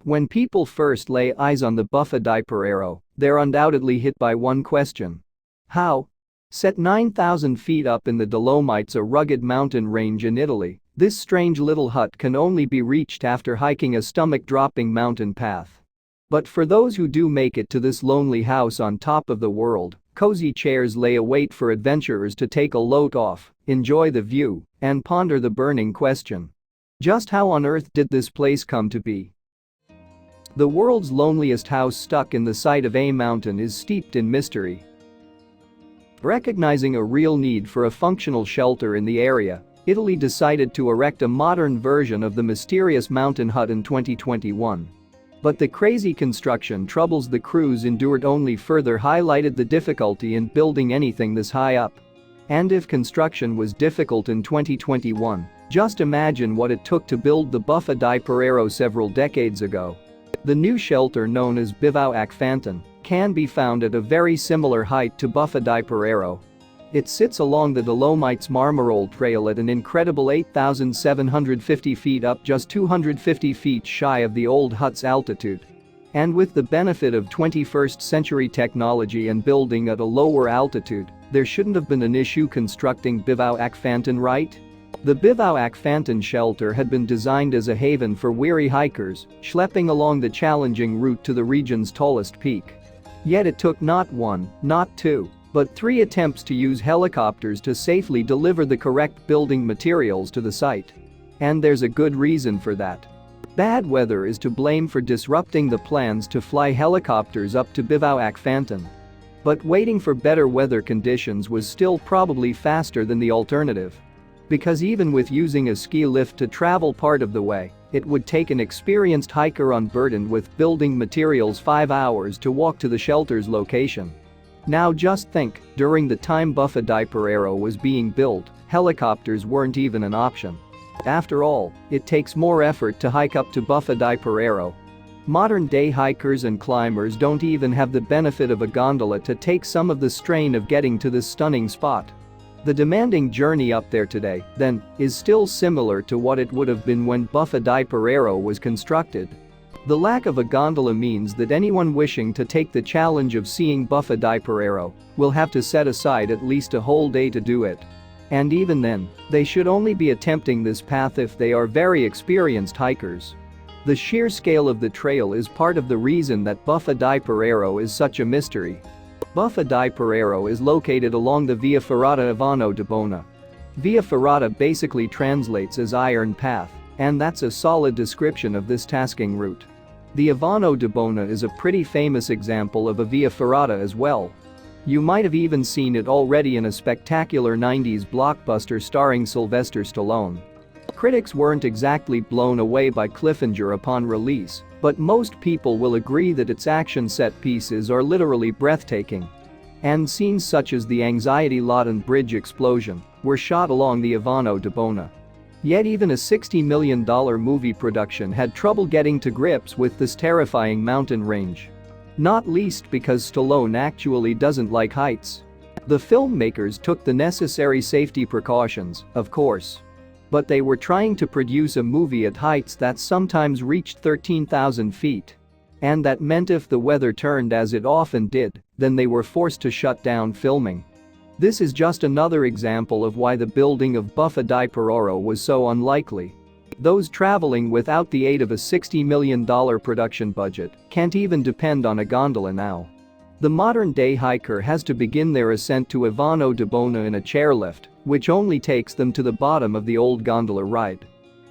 When people first lay eyes on the Buffa di Perrero, they're undoubtedly hit by one question. How? Set 9,000 feet up in the Dolomites, a rugged mountain range in Italy, this strange little hut can only be reached after hiking a stomach-dropping mountain path. But for those who do make it to this lonely house on top of the world, cozy chairs lay await for adventurers to take a load off, enjoy the view, and ponder the burning question. Just how on earth did this place come to be? The world's loneliest house stuck in the side of a mountain is steeped in mystery. Recognizing a real need for a functional shelter in the area, Italy decided to erect a modern version of the mysterious mountain hut in 2021. But the crazy construction troubles the crews endured only further highlighted the difficulty in building anything this high up. And if construction was difficult in 2021, just imagine what it took to build the Buffa di Perrero several decades ago. The new shelter, known as Bivouac Fanton, can be found at a very similar height to Buffa di Perrero. It sits along the Dolomites Marmarole Trail at an incredible 8,750 feet up, just 250 feet shy of the old hut's altitude. And with the benefit of 21st century technology and building at a lower altitude, there shouldn't have been an issue constructing Bivouac Fanton, right? The Bivouac Fanton shelter had been designed as a haven for weary hikers, schlepping along the challenging route to the region's tallest peak. Yet it took not one, not two, but 3 attempts to use helicopters to safely deliver the correct building materials to the site. And there's a good reason for that. Bad weather is to blame for disrupting the plans to fly helicopters up to Bivouac Fanton. But waiting for better weather conditions was still probably faster than the alternative. Because even with using a ski lift to travel part of the way, it would take an experienced hiker unburdened with building materials 5 hours to walk to the shelter's location. Now just think, during the time Buffa di Perrero was being built, helicopters weren't even an option. After all, it takes more effort to hike up to Buffa di Perrero. Modern-day hikers and climbers don't even have the benefit of a gondola to take some of the strain of getting to this stunning spot. The demanding journey up there today, then, is still similar to what it would have been when Buffa di Perrero was constructed. The lack of a gondola means that anyone wishing to take the challenge of seeing Buffa di Perrero will have to set aside at least a whole day to do it. And even then, they should only be attempting this path if they are very experienced hikers. The sheer scale of the trail is part of the reason that Buffa di Perrero is such a mystery. Buffa di Perrero is located along the Via Ferrata Ivano de Bona. Via Ferrata basically translates as Iron Path, and that's a solid description of this tasking route. The Ivano de Bona is a pretty famous example of a Via Ferrata as well. You might have even seen it already in a spectacular 90s blockbuster starring Sylvester Stallone. Critics weren't exactly blown away by Cliffinger upon release, but most people will agree that its action set pieces are literally breathtaking. And scenes such as the anxiety-laden bridge explosion were shot along the Ivano de Bona. Yet even a $60 million movie production had trouble getting to grips with this terrifying mountain range. Not least because Stallone actually doesn't like heights. The filmmakers took the necessary safety precautions, of course. But they were trying to produce a movie at heights that sometimes reached 13,000 feet. And that meant if the weather turned as it often did, then they were forced to shut down filming. This is just another example of why the building of Buffa di Perrero was so unlikely. Those traveling without the aid of a $60 million production budget can't even depend on a gondola now. The modern-day hiker has to begin their ascent to Ivano de Bona in a chairlift, which only takes them to the bottom of the old gondola ride.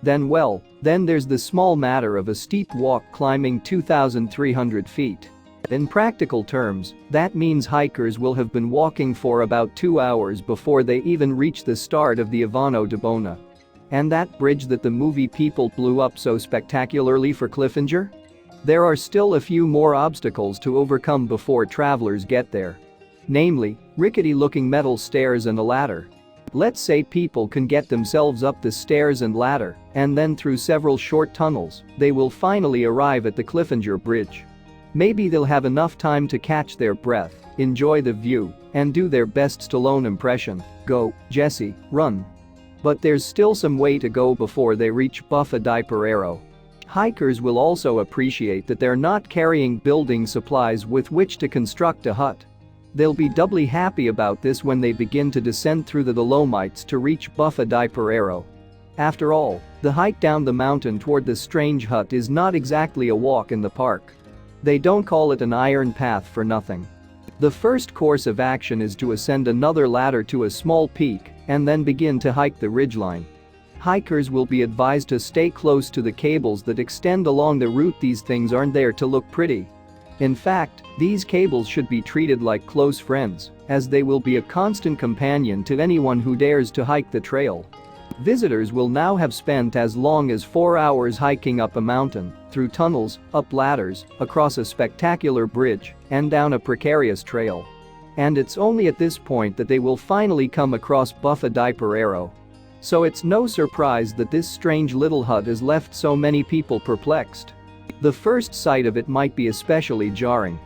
Then there's the small matter of a steep walk climbing 2,300 feet. In practical terms, that means hikers will have been walking for about 2 hours before they even reach the start of the Ivano de Bona. And that bridge that the movie people blew up so spectacularly for Cliffinger? There are still a few more obstacles to overcome before travelers get there. Namely, rickety-looking metal stairs and a ladder. Let's say people can get themselves up the stairs and ladder, and then through several short tunnels, they will finally arrive at the Cliffinger Bridge. Maybe they'll have enough time to catch their breath, enjoy the view, and do their best Stallone impression, "Go, Jesse, run." But there's still some way to go before they reach Buffa di Perrero. Hikers will also appreciate that they're not carrying building supplies with which to construct a hut. They'll be doubly happy about this when they begin to descend through the Dolomites to reach Buffa di Perrero. After all, the hike down the mountain toward the strange hut is not exactly a walk in the park. They don't call it an iron path for nothing. The first course of action is to ascend another ladder to a small peak and then begin to hike the ridgeline. Hikers will be advised to stay close to the cables that extend along the route. These things aren't there to look pretty. In fact, these cables should be treated like close friends, as they will be a constant companion to anyone who dares to hike the trail. Visitors will now have spent as long as 4 hours hiking up a mountain, through tunnels, up ladders, across a spectacular bridge, and down a precarious trail. And it's only at this point that they will finally come across Buffa di Perrero. So it's no surprise that this strange little hut has left so many people perplexed. The first sight of it might be especially jarring.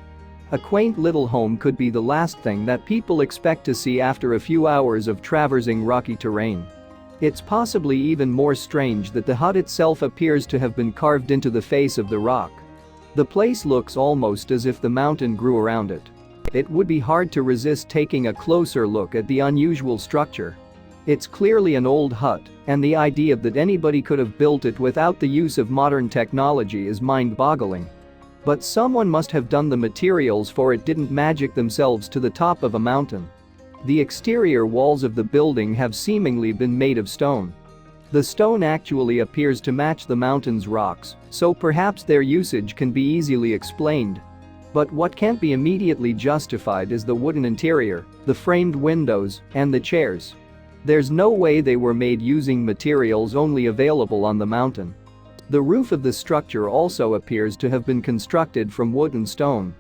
A quaint little home could be the last thing that people expect to see after a few hours of traversing rocky terrain. It's possibly even more strange that the hut itself appears to have been carved into the face of the rock. The place looks almost as if the mountain grew around it. It would be hard to resist taking a closer look at the unusual structure. It's clearly an old hut, and the idea that anybody could have built it without the use of modern technology is mind-boggling. But someone must have done the materials for it didn't magic themselves to the top of a mountain. The exterior walls of the building have seemingly been made of stone. The stone actually appears to match the mountain's rocks, so perhaps their usage can be easily explained. But what can't be immediately justified is the wooden interior, the framed windows, and the chairs. There's no way they were made using materials only available on the mountain. The roof of the structure also appears to have been constructed from wood and stone.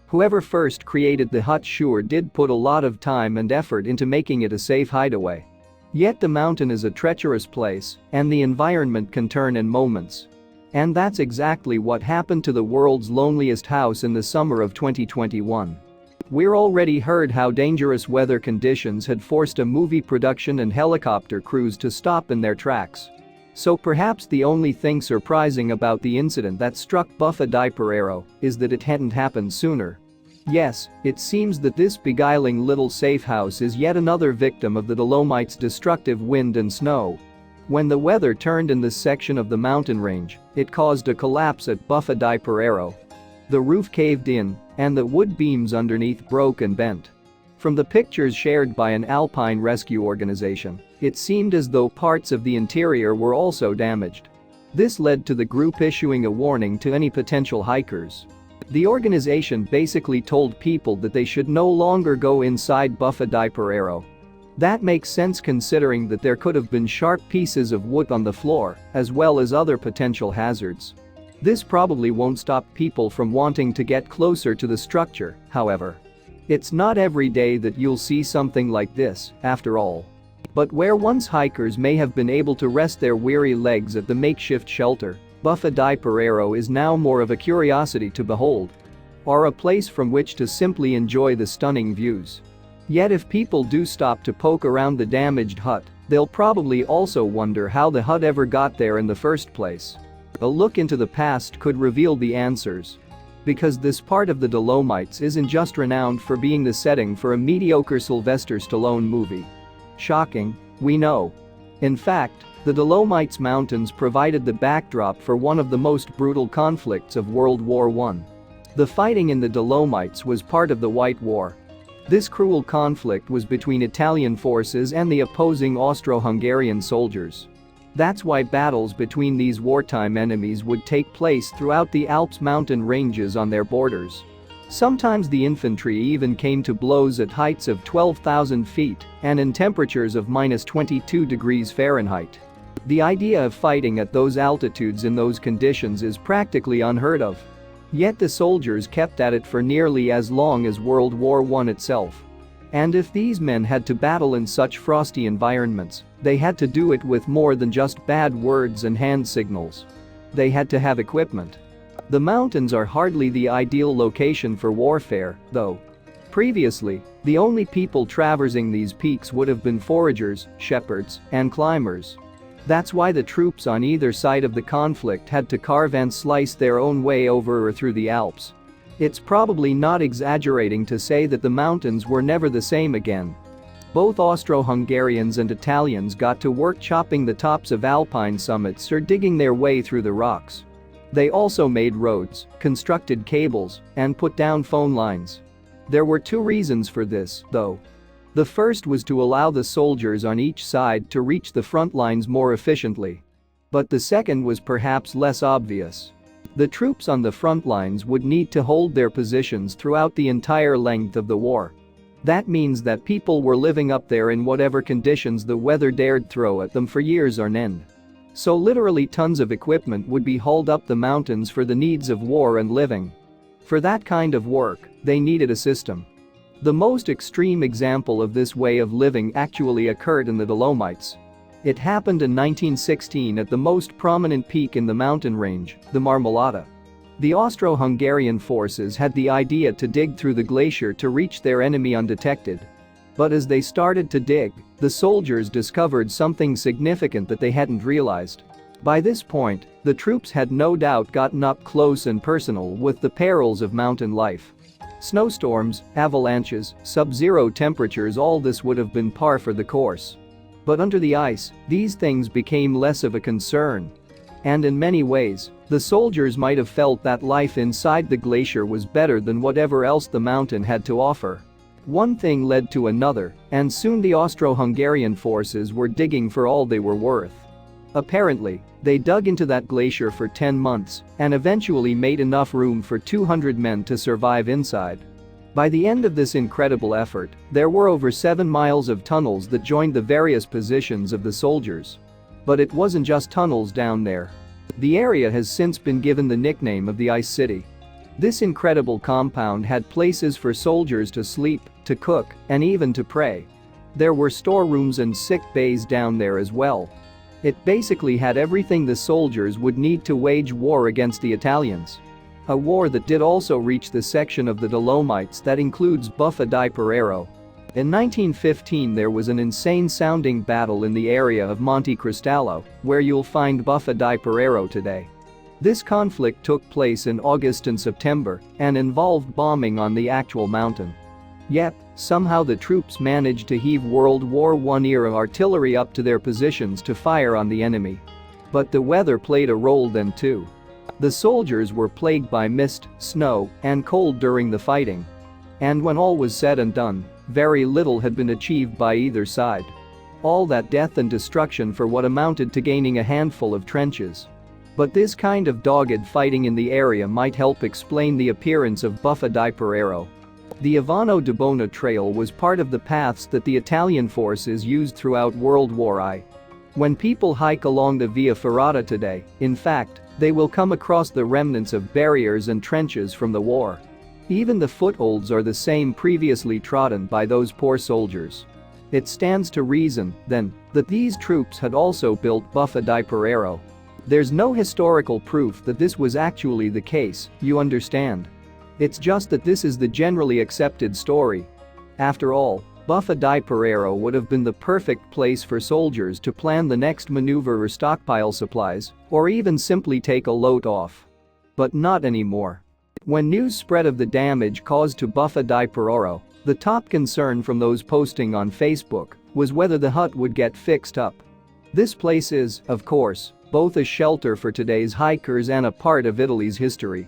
Whoever first created the hut sure did put a lot of time and effort into making it a safe hideaway. Yet the mountain is a treacherous place, and the environment can turn in moments. And that's exactly what happened to the world's loneliest house in the summer of 2021. We're already heard how dangerous weather conditions had forced a movie production and helicopter crews to stop in their tracks. So perhaps the only thing surprising about the incident that struck Buffa di Perrero is that it hadn't happened sooner. Yes, it seems that this beguiling little safe house is yet another victim of the Dolomites' destructive wind and snow. When the weather turned in this section of the mountain range, it caused a collapse at Buffa di Perrero. The roof caved in, and the wood beams underneath broke and bent. From the pictures shared by an alpine rescue organization, it seemed as though parts of the interior were also damaged. This led to the group issuing a warning to any potential hikers. The organization basically told people that they should no longer go inside Buffa di Perrero. That makes sense considering that there could have been sharp pieces of wood on the floor, as well as other potential hazards. This probably won't stop people from wanting to get closer to the structure, however. It's not every day that you'll see something like this, after all. But where once hikers may have been able to rest their weary legs at the makeshift shelter, Buffa di Perrero is now more of a curiosity to behold. Or a place from which to simply enjoy the stunning views. Yet if people do stop to poke around the damaged hut, they'll probably also wonder how the hut ever got there in the first place. A look into the past could reveal the answers. Because this part of the Dolomites isn't just renowned for being the setting for a mediocre Sylvester Stallone movie. Shocking, we know. In fact, the Dolomites Mountains provided the backdrop for one of the most brutal conflicts of World War I. The fighting in the Dolomites was part of the White War. This cruel conflict was between Italian forces and the opposing Austro-Hungarian soldiers. That's why battles between these wartime enemies would take place throughout the Alps mountain ranges on their borders. Sometimes the infantry even came to blows at heights of 12,000 feet and in temperatures of -22 degrees Fahrenheit. The idea of fighting at those altitudes in those conditions is practically unheard of. Yet the soldiers kept at it for nearly as long as World War I itself. And if these men had to battle in such frosty environments, they had to do it with more than just bad words and hand signals. They had to have equipment. The mountains are hardly the ideal location for warfare, though. Previously, the only people traversing these peaks would have been foragers, shepherds, and climbers. That's why the troops on either side of the conflict had to carve and slice their own way over or through the Alps. It's probably not exaggerating to say that the mountains were never the same again. Both Austro-Hungarians and Italians got to work chopping the tops of alpine summits or digging their way through the rocks. They also made roads, constructed cables, and put down phone lines. There were two reasons for this, though. The first was to allow the soldiers on each side to reach the front lines more efficiently. But the second was perhaps less obvious. The troops on the front lines would need to hold their positions throughout the entire length of the war. That means that people were living up there in whatever conditions the weather dared throw at them for years on end. So literally tons of equipment would be hauled up the mountains for the needs of war and living. For that kind of work, they needed a system. The most extreme example of this way of living actually occurred in the Dolomites. It happened in 1916 at the most prominent peak in the mountain range, the Marmolada. The Austro-Hungarian forces had the idea to dig through the glacier to reach their enemy undetected. But as they started to dig, the soldiers discovered something significant that they hadn't realized. By this point, the troops had no doubt gotten up close and personal with the perils of mountain life. Snowstorms, avalanches, sub-zero temperatures, all this would have been par for the course. But under the ice, these things became less of a concern. And in many ways, the soldiers might have felt that life inside the glacier was better than whatever else the mountain had to offer. One thing led to another, and soon the Austro-Hungarian forces were digging for all they were worth. Apparently, they dug into that glacier for 10 months and eventually made enough room for 200 men to survive inside. By the end of this incredible effort, there were over 7 miles of tunnels that joined the various positions of the soldiers. But it wasn't just tunnels down there. The area has since been given the nickname of the Ice City. This incredible compound had places for soldiers to sleep, to cook, and even to pray. There were storerooms and sick bays down there as well. It basically had everything the soldiers would need to wage war against the Italians. A war that did also reach the section of the Dolomites that includes Buffa di Perrero. In 1915 there was an insane-sounding battle in the area of Monte Cristallo, where you'll find Buffa di Perrero today. This conflict took place in August and September and involved bombing on the actual mountain. Yet, somehow the troops managed to heave World War I-era artillery up to their positions to fire on the enemy. But the weather played a role then too. The soldiers were plagued by mist, snow, and cold during the fighting. And when all was said and done, very little had been achieved by either side. All that death and destruction for what amounted to gaining a handful of trenches. But this kind of dogged fighting in the area might help explain the appearance of Buffa di Perrero. The Ivano de Bona Trail was part of the paths that the Italian forces used throughout World War I. When people hike along the Via Ferrata today, in fact, they will come across the remnants of barriers and trenches from the war. Even the footholds are the same previously trodden by those poor soldiers. It stands to reason, then, that these troops had also built Buffa di Perrero. There's no historical proof that this was actually the case, you understand. It's just that this is the generally accepted story. After all, Buffa di Perrero would have been the perfect place for soldiers to plan the next maneuver or stockpile supplies, or even simply take a load off. But not anymore. When news spread of the damage caused to Buffa di Perrero, the top concern from those posting on Facebook was whether the hut would get fixed up. This place is, of course, both a shelter for today's hikers and a part of Italy's history.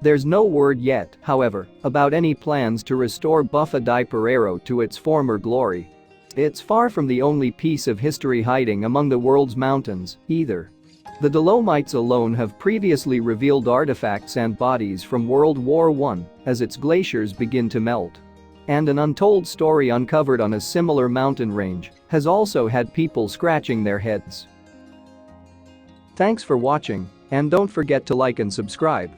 There's no word yet, however, about any plans to restore Buffa di Perrero to its former glory. It's far from the only piece of history hiding among the world's mountains, either. The Dolomites alone have previously revealed artifacts and bodies from World War I as its glaciers begin to melt. And an untold story uncovered on a similar mountain range has also had people scratching their heads. Thanks for watching, and don't forget to like and subscribe.